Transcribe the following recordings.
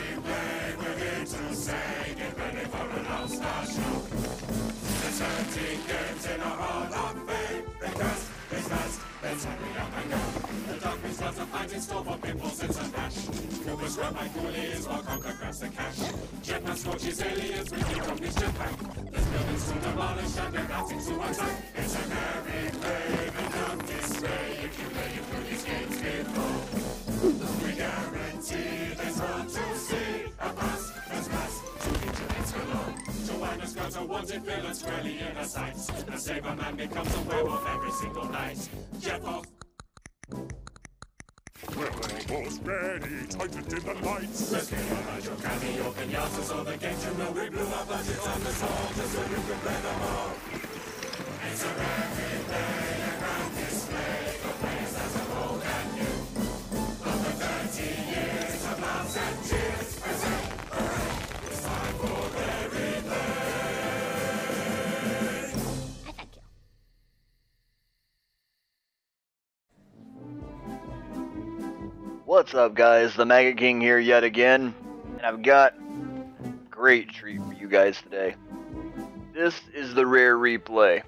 replay, we're here to say, get ready for an all-star show. There's 13 games in our Hall of Fame, because it's fast, let's hurry up and go. The dark beast loves a fight in store for pinballs, it's a dash. Focus run by coolies while Conquer grabs the cash. Jetman scorches aliens with heat from his jetpack. There's buildings to demolish and they're mounting to attack. It's a merry play, and don't dismay if you play it through these games before. We guarantee there's more to see. A pass, there's mass, to vigilance galore. Joanna's got a wanted villain squarely in her sights. The Saber Man becomes a werewolf every single night. Jeff off. We're almost ready, tightened in the lights. Let's get on your cameo pinatas, all the games you know we blew our budgets on the song, just so you can play them all. It's a merry play, a grand display for players as of old and new. Over 30 years of laughs and cheers, present, hooray, it's time for the replay. Thank you. What's up, guys? The Maggot King here yet again, and I've got a great treat for you guys today. This is the Rare Replay.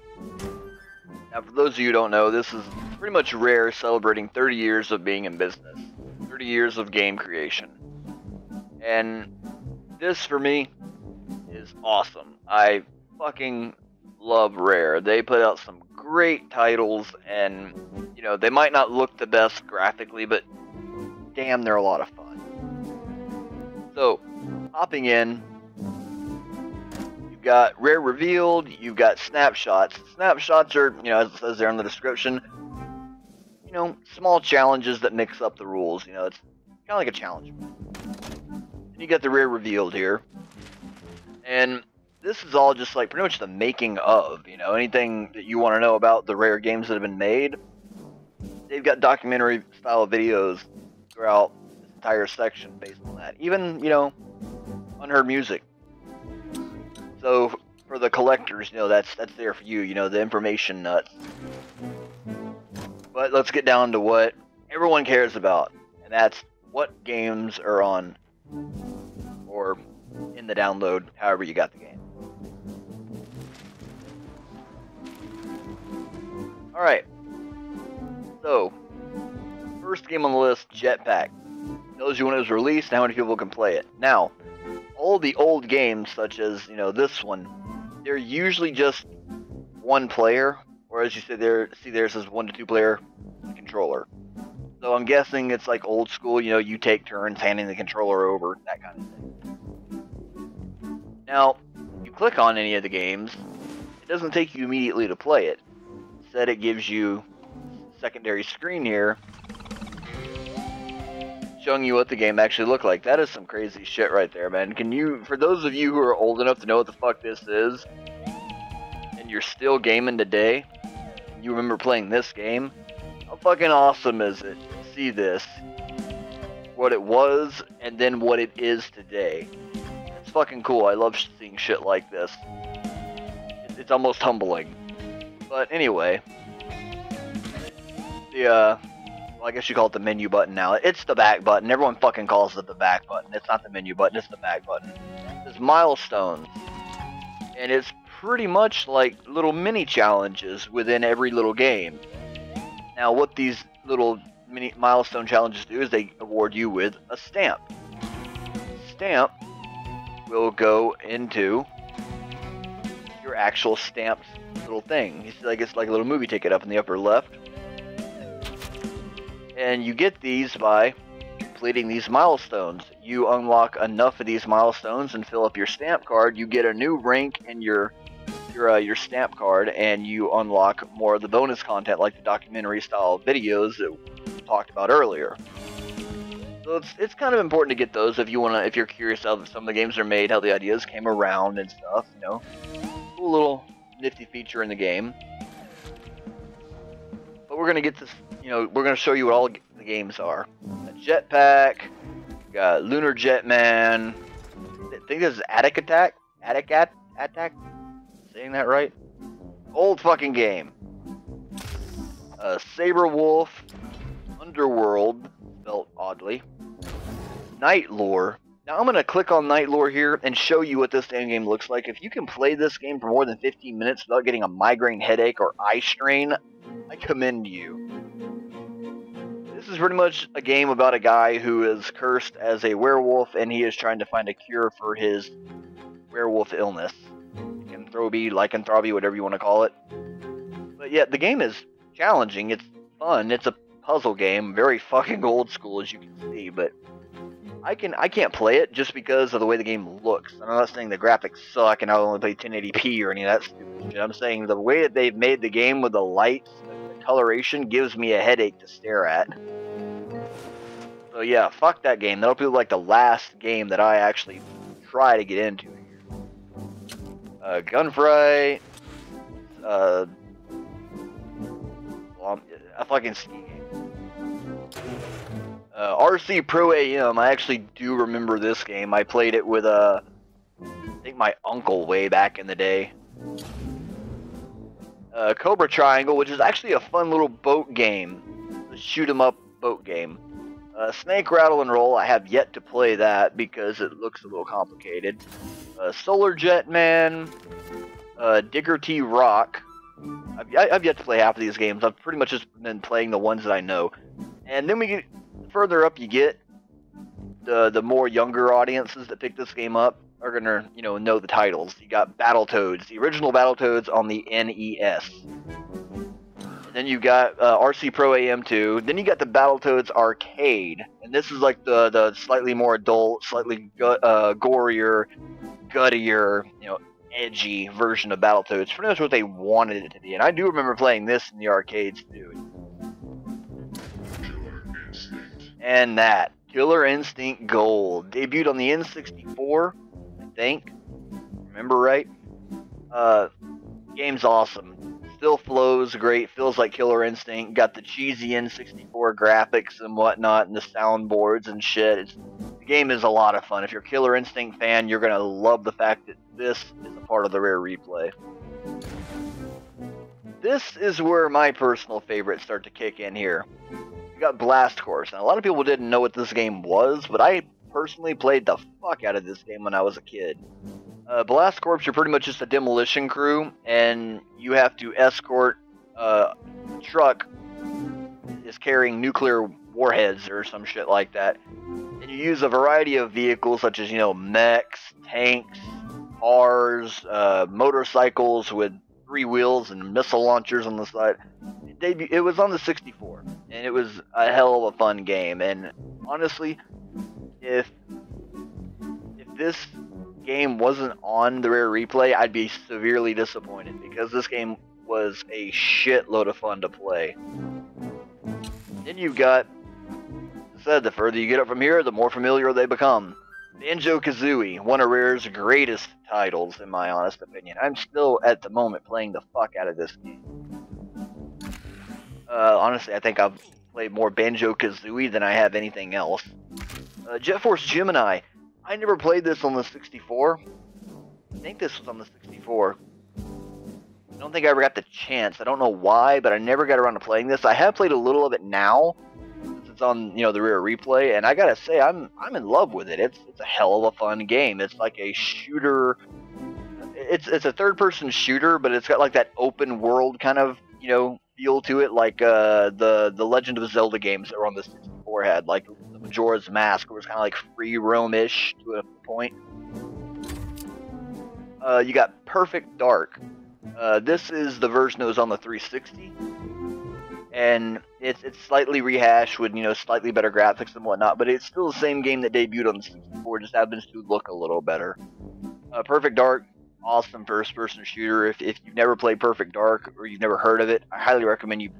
Now, for those of you who don't know, this is pretty much Rare celebrating 30 years of being in business, 30 years of game creation. And this, for me, is awesome. I fucking love Rare. They put out some great titles, and, you know, they might not look the best graphically, but damn, they're a lot of fun. So, hopping in, you've got Rare Revealed, you've got Snapshots. Snapshots are, you know, as it says there in the description, you know, small challenges that mix up the rules. You know, it's kind of like a challenge. And you got the Rare Revealed here. And this is all just like pretty much the making of, you know, anything that you want to know about the Rare games that have been made. They've got documentary style videos throughout this entire section based on that. Even, you know, unheard music. So for the collectors, you know, that's there for you, you know, the information nuts. But let's get down to what everyone cares about, and that's what games are on or in the download, however you got the game. Alright. So, first game on the list, Jetpack. Tells you when it was released and how many people can play it. Now, all the old games, such as, you know, this one, they're usually just one player, or as you say there, see there says 1 to 2 player controller. So I'm guessing it's like old school, you know, you take turns handing the controller over, that kind of thing. Now, if you click on any of the games, it doesn't take you immediately to play it. Instead, it gives you a secondary screen here showing you what the game actually looked like. That is some crazy shit right there, man. Can you, for those of you who are old enough to know what the fuck this is, and you're still gaming today, you remember playing this game, how fucking awesome is it to see this, what it was, and then what it is today? It's fucking cool. I love seeing shit like this. It's almost humbling. But anyway, well, I guess you call it the menu button now. It's the back button. Everyone fucking calls it the back button. It's not the menu button, it's the back button. There's milestones. And it's pretty much like little mini challenges within every little game. Now, what these little mini milestone challenges do is they award you with a stamp. Stamp will go into your actual stamped little thing. It's like a little movie ticket up in the upper left. And you get these by completing these milestones. You unlock enough of these milestones and fill up your stamp card. You get a new rank in your stamp card, and you unlock more of the bonus content, like the documentary style videos that we talked about earlier. So it's kind of important to get those if you're curious how some of the games are made, how the ideas came around and stuff. You know, cool little nifty feature in the game. But we're gonna get this. You know, we're going to show you what all the games are. A Jetpack, got Lunar Jetman, I think this is Attic Attack? Attack? Saying that right? Old fucking game. Saber Wolf, Underworld, spelled oddly. Night Lore. Now I'm going to click on Night Lore here and show you what this damn game looks like. If you can play this game for more than 15 minutes without getting a migraine headache or eye strain, I commend you. This is pretty much a game about a guy who is cursed as a werewolf, and he is trying to find a cure for his werewolf illness. Lycanthropy, whatever you want to call it. But yeah, the game is challenging, it's fun, it's a puzzle game, very fucking old school as you can see, but I can't play it just because of the way the game looks. I'm not saying the graphics suck and I'll only play 1080p or any of that stupid shit. I'm saying the way that they've made the game with the lights, the coloration, gives me a headache to stare at. So yeah, fuck that game. That'll be like the last game that I actually try to get into. Gunfight, a fucking ski game. RC Pro AM, I actually do remember this game. I played it with, I think my uncle way back in the day. Cobra Triangle, which is actually a fun little boat game. A shoot 'em up boat game. Snake Rattle and Roll, I have yet to play that because it looks a little complicated. Solar Jetman, Digger T Rock. I've yet to play half of these games. I've pretty much just been playing the ones that I know. And then we get further up you get, the more younger audiences that pick this game up are gonna, know the titles. You got Battletoads, the original Battletoads on the NES. And then you got RC Pro AM2. Then you got the Battletoads Arcade, and this is like the slightly more adult, slightly gorier, guttier, edgy version of Battletoads. Pretty much what they wanted it to be. And I do remember playing this in the arcades too. And that Killer Instinct Gold debuted on the N64, I think. Remember right? Game's awesome. Still flows great. Feels like Killer Instinct. Got the cheesy N64 graphics and whatnot, and the soundboards and shit. The game is a lot of fun. If you're a Killer Instinct fan, you're gonna love the fact that this is a part of the Rare Replay. This is where my personal favorites start to kick in here. You got Blast Corps. Now, a lot of people didn't know what this game was, but I personally played the fuck out of this game when I was a kid. Blast Corps, you're pretty much just a demolition crew, and you have to escort a truck is carrying nuclear warheads or some shit like that. And you use a variety of vehicles such as, mechs, tanks, cars, motorcycles with 3 wheels and missile launchers on the side. It was on the 64, and it was a hell of a fun game. And honestly, if this game wasn't on the Rare Replay, I'd be severely disappointed, because this game was a shitload of fun to play. Then you've got, the further you get up from here, the more familiar they become. Banjo-Kazooie, one of Rare's greatest titles, in my honest opinion. I'm still, at the moment, playing the fuck out of this game. Honestly, I think I've played more Banjo-Kazooie than I have anything else. Jet Force Gemini. I never played this on the 64. I think this was on the 64. I don't think I ever got the chance. I don't know why, but I never got around to playing this. I have played a little of it now, since it's on, the Rare Replay, and I gotta say, I'm in love with it. It's a hell of a fun game. It's like a shooter. It's a third-person shooter, but it's got like that open world kind of, feel to it, like the Legend of Zelda games that were on the 64 had, like the Majora's Mask, where it's kind of like free roam-ish to a point. You got Perfect Dark. This is the version that was on the 360, and it's slightly rehashed with slightly better graphics and whatnot, but it's still the same game that debuted on the 64, just happens to look a little better. Perfect Dark, awesome first-person shooter. If you've never played Perfect Dark, or you've never heard of it, I highly recommend you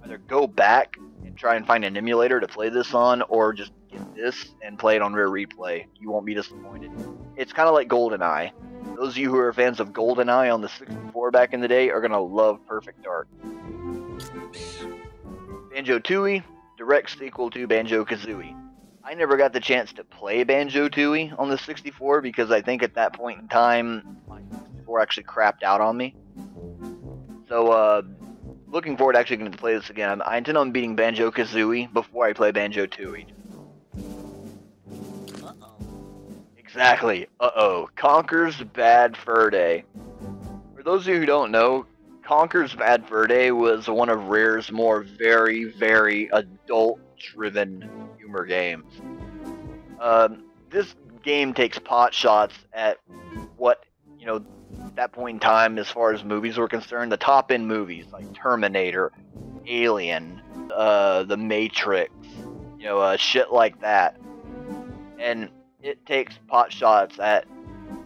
either go back and try and find an emulator to play this on, or just get this and play it on Rare Replay. You won't be disappointed. It's kind of like GoldenEye. Those of you who are fans of GoldenEye on the 64 back in the day are going to love Perfect Dark. Banjo-Tooie, direct sequel to Banjo-Kazooie. I never got the chance to play Banjo-Tooie on the 64 because I think at that point in time, my 64 actually crapped out on me. So, looking forward to actually going to play this again. I intend on beating Banjo-Kazooie before I play Banjo-Tooie. Exactly. Uh-oh. Conker's Bad Fur Day. For those of you who don't know, Conker's Bad Fur Day was one of Rare's more very adult-driven humor games. This game takes pot shots at what, at that point in time, as far as movies were concerned, the top-end movies like Terminator, Alien, The Matrix, shit like that. And it takes pot shots at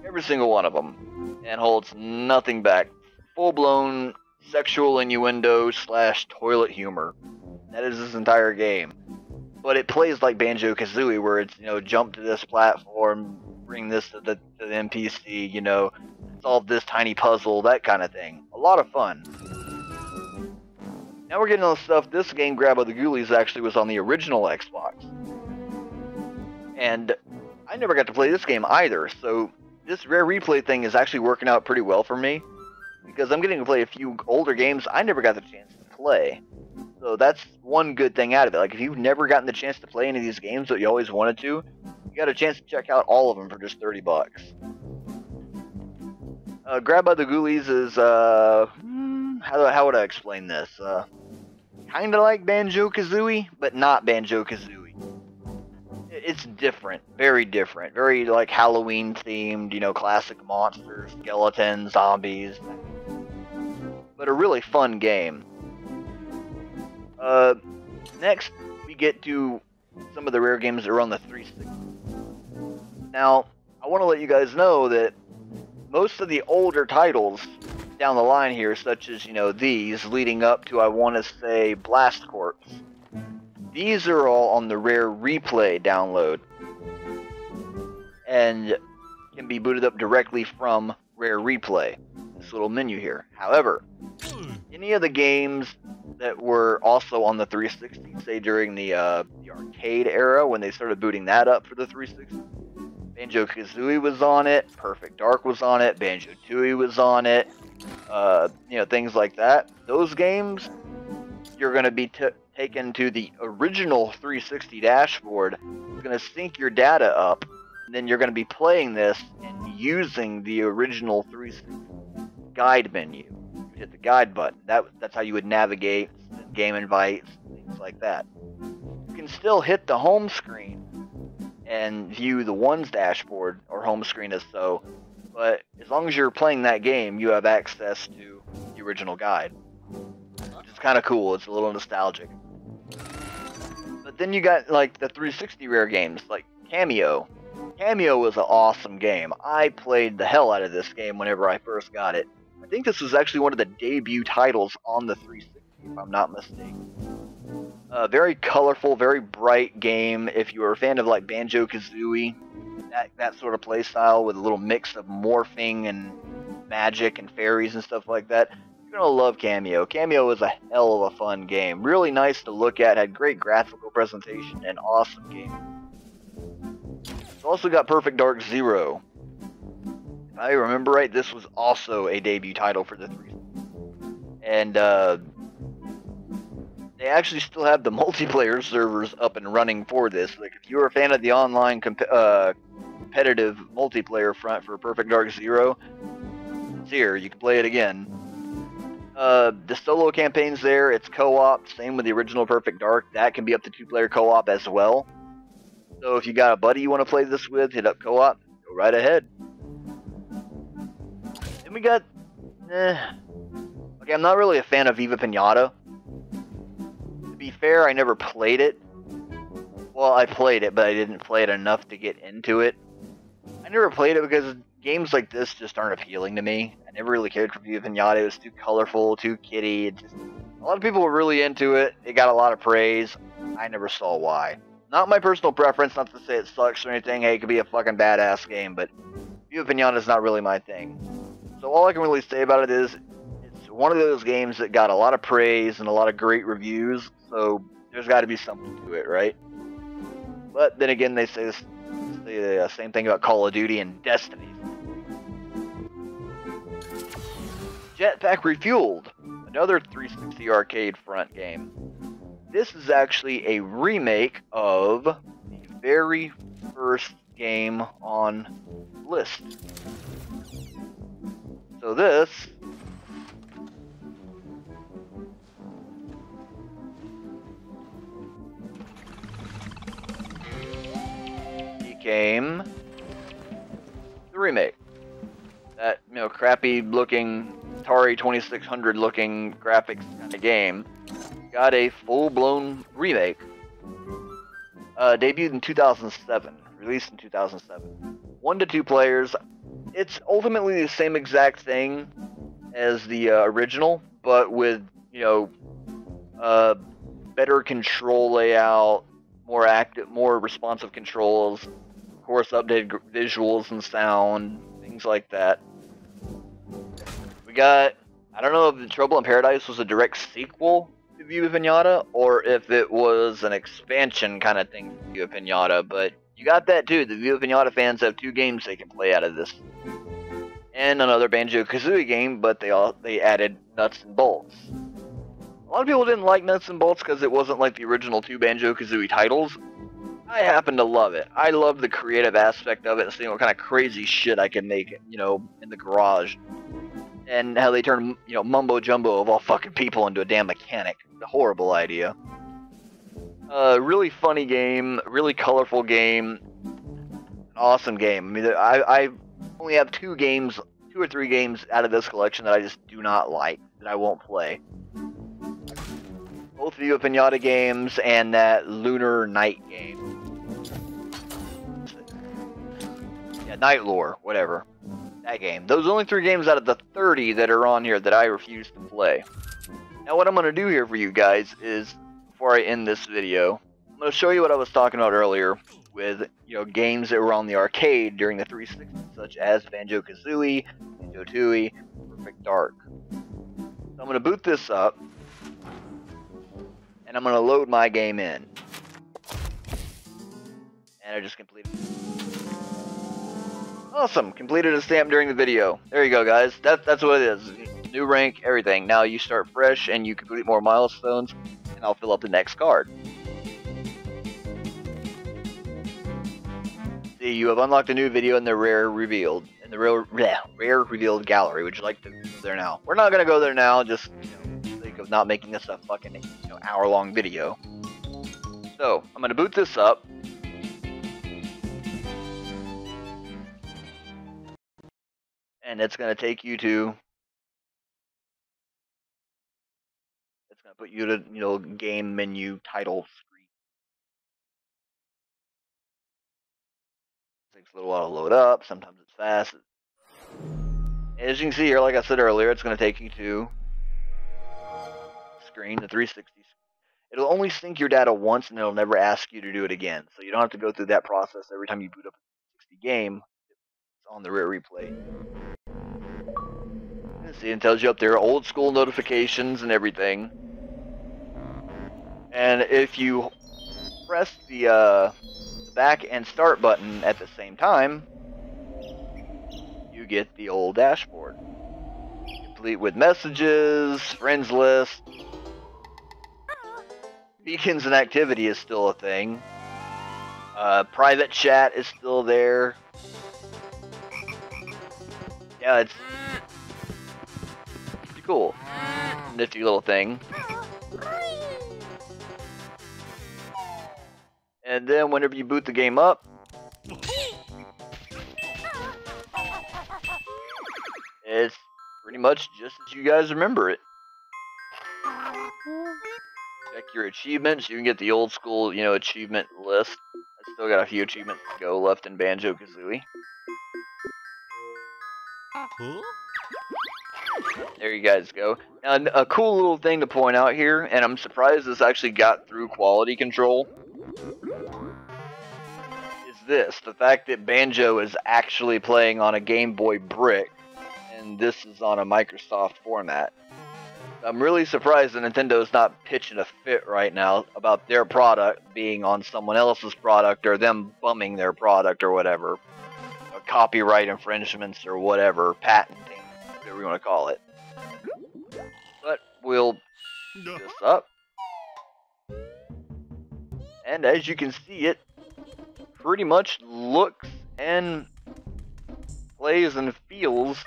every single one of them and holds nothing back. Full-blown sexual innuendo / toilet humor. That is this entire game. But it plays like Banjo-Kazooie, where it's, jump to this platform, bring this to the NPC, solve this tiny puzzle, that kind of thing. A lot of fun. Now we're getting on stuff. This game, Grab by the Ghoulies, actually was on the original Xbox. And I never got to play this game either, so this Rare Replay thing is actually working out pretty well for me, because I'm getting to play a few older games I never got the chance to play. So that's one good thing out of it. Like, if you've never gotten the chance to play any of these games that you always wanted to, you got a chance to check out all of them for just $30. Grab by the Ghoulies is, how would I explain this? Kinda like Banjo-Kazooie, but not Banjo-Kazooie. It's different, very like Halloween themed, classic monsters, skeletons, zombies, but a really fun game. Next we get to some of the Rare games that are on the 360. Now, I want to let you guys know that most of the older titles down the line here, such as, these leading up to, I want to say, Blast Corps, these are all on the Rare Replay download and can be booted up directly from Rare Replay, this little menu here. However, any of the games that were also on the 360, say during the arcade era, when they started booting that up for the 360, Banjo-Kazooie was on it, Perfect Dark was on it, Banjo-Tooie was on it, things like that. Those games, you're going to be taken to the original 360 dashboard. It's going to sync your data up, and then you're going to be playing this and using the original 360 guide menu. You hit the guide button. That's how you would navigate, game invites, things like that. You can still hit the home screen and view the one's dashboard or home screen as so, but as long as you're playing that game, you have access to the original guide, which is kind of cool. It's a little nostalgic. But then you got like the 360 Rare games like Cameo. Cameo was an awesome game. I played the hell out of this game whenever I first got it. I think this was actually one of the debut titles on the 360, if I'm not mistaken. Very colorful, very bright game. If you were a fan of like Banjo-Kazooie, that sort of play style with a little mix of morphing and magic and fairies and stuff like that, you're gonna love Cameo. Cameo is a hell of a fun game. Really nice to look at, had great graphical presentation, and awesome game. It's also got Perfect Dark Zero. If I remember right, this was also a debut title for the 360. And they actually still have the multiplayer servers up and running for this. Like, if you're a fan of the online competitive multiplayer front for Perfect Dark Zero, it's here. You can play it again. The solo campaign's there. It's co-op. Same with the original Perfect Dark. That can be up to 2-player co-op as well. So if you got a buddy you want to play this with, hit up co-op. Go right ahead. Then we got... Okay, I'm not really a fan of Viva Pinata. To be fair, I never played it. Well, I played it, but I didn't play it enough to get into it. I never played it because games like this just aren't appealing to me. I never really cared for Viva Pinata. It was too colorful, too kiddie. A lot of people were really into it. It got a lot of praise. I never saw why. Not my personal preference, not to say it sucks or anything. Hey, it could be a fucking badass game, but Viva Pinata is not really my thing. So all I can really say about it is, it's one of those games that got a lot of praise and a lot of great reviews, so there's got to be something to it, right? But then again, they say the same thing about Call of Duty and Destiny. Jetpack Refueled, another 360 arcade front game. This is actually a remake of the very first game on the list. So this became the remake. That, you know, crappy looking Atari 2600 looking graphics kind of game got a full-blown remake. Debuted in 2007, released in 2007. 1 to 2 players. It's ultimately the same exact thing as the original, but with, you know, better control layout, more active, more responsive controls, of course, updated visuals and sound, things like that. We got, I don't know if the Trouble in Paradise was a direct sequel to Viva Pinata, or if it was an expansion kind of thing for Viva Pinata, but you got that too. The Viva Pinata fans have 2 games they can play out of this. And another Banjo-Kazooie game, but they added Nuts and Bolts. A lot of people didn't like Nuts and Bolts because it wasn't like the original 2 Banjo-Kazooie titles. I happen to love it. I love the creative aspect of it and seeing what kind of crazy shit I can make, you know, in the garage. And how they turn, you know, mumbo jumbo of all fucking people into a damn mechanic. It's a horrible idea. Really funny game, really colorful game, an awesome game. I mean, I only have 2 or 3 games out of this collection that I just do not like, that I won't play. Both Viva Pinata games and that Lunar Night game. Yeah, Night Lore, whatever. That game. Those are only 3 games out of the 30 that are on here that I refuse to play. Now what I'm going to do here for you guys is, before I end this video, I'm going to show you what I was talking about earlier with, you know, games that were on the arcade during the 360, such as Banjo-Kazooie, Banjo-Tooie, Perfect Dark. So I'm going to boot this up, and I'm going to load my game in. And I just completed. Awesome! Completed a stamp during the video. There you go, guys. That's what it is. New rank, everything. Now you start fresh and you complete more milestones, and I'll fill up the next card. See, you have unlocked a new video in the rare revealed. In the rare revealed gallery. Would you like to go there now? We're not gonna go there now, just, you know, for the sake of not making this a fucking, you know, hour-long video. So, I'm gonna boot this up. And it's going to take you to, it's going to put you to, you know, game menu title screen. It takes a little while to load up, sometimes it's fast. As you can see here, like I said earlier, it's going to take you to screen, the 360. It'll only sync your data once and it'll never ask you to do it again. So you don't have to go through that process every time you boot up a 360 game. It's on the Rare Replay. See, it tells you up there old school notifications and everything. And if you press the back and start button at the same time, you get the old dashboard. Complete with messages, friends list. Beacons and activity is still a thing. Private chat is still there. Yeah, it's pretty cool. Nifty little thing. And then whenever you boot the game up, it's pretty much just as you guys remember it. Check your achievements. You can get the old school, you know, achievement list. I still got a few achievements to go left in Banjo-Kazooie. There you guys go. Now, a cool little thing to point out here, and I'm surprised this actually got through quality control, is this. The fact that Banjo is actually playing on a Game Boy Brick, and this is on a Microsoft format. I'm really surprised that Nintendo's not pitching a fit right now about their product being on someone else's product, or them bumming their product or whatever. Copyright infringements or whatever, patenting, whatever you want to call it. But we'll boot this up. And as you can see, it pretty much looks and plays and feels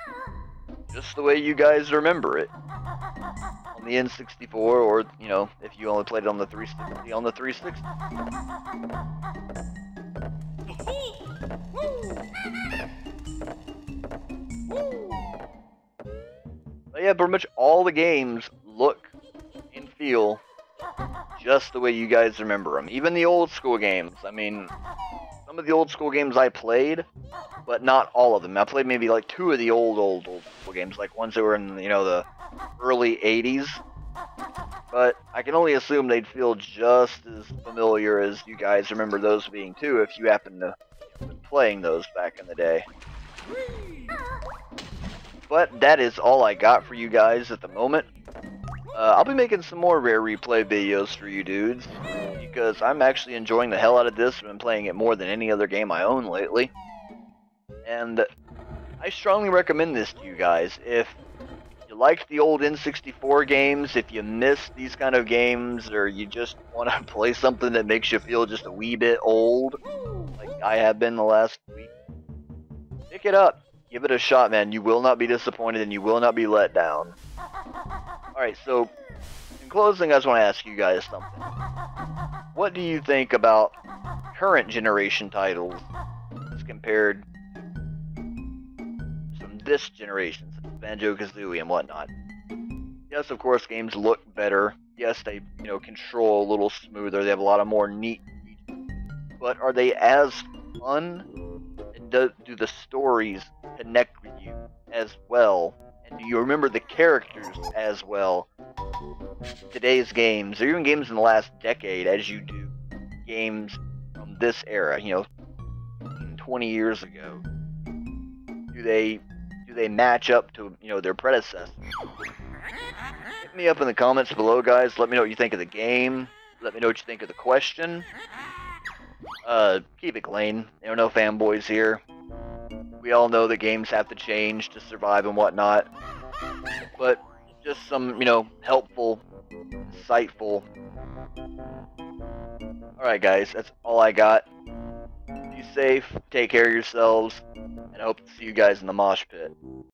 just the way you guys remember it. On the N64, or, you know, if you only played it on the 360, on the 360. But yeah, pretty much all the games look and feel just the way you guys remember them. Even the old school games. I mean, some of the old school games I played, but not all of them. I played maybe like 2 of the old school games, like ones that were in, you know, the early 80s. But I can only assume they'd feel just as familiar as you guys remember those being too, if you happen to have been playing those back in the day. But that is all I got for you guys at the moment. I'll be making some more Rare Replay videos for you dudes, because I'm actually enjoying the hell out of this. I've been playing it more than any other game I own lately. And I strongly recommend this to you guys. If you liked the old N64 games, if you miss these kind of games, or you just want to play something that makes you feel just a wee bit old, like I have been the last week, pick it up. Give it a shot, man. You will not be disappointed and you will not be let down. Alright, so in closing, I just want to ask you guys something. What do you think about current generation titles as compared to some this generation, such as Banjo-Kazooie and whatnot? Yes, of course, games look better. Yes, they, you know, control a little smoother. They have a lot of more neat features. But are they as fun? And do the stories connect with you as well? And do you remember the characters as well? Today's games, or even games in the last decade, as you do games from this era, you know, 20 years ago. Do they match up to, you know, their predecessors? Hit me up in the comments below, guys. Let me know what you think of the game. Let me know what you think of the question. Keep it clean. There are no fanboys here. We all know that games have to change to survive and whatnot. But just some, you know, helpful, insightful. Alright guys, that's all I got. Be safe, take care of yourselves, and I hope to see you guys in the mosh pit.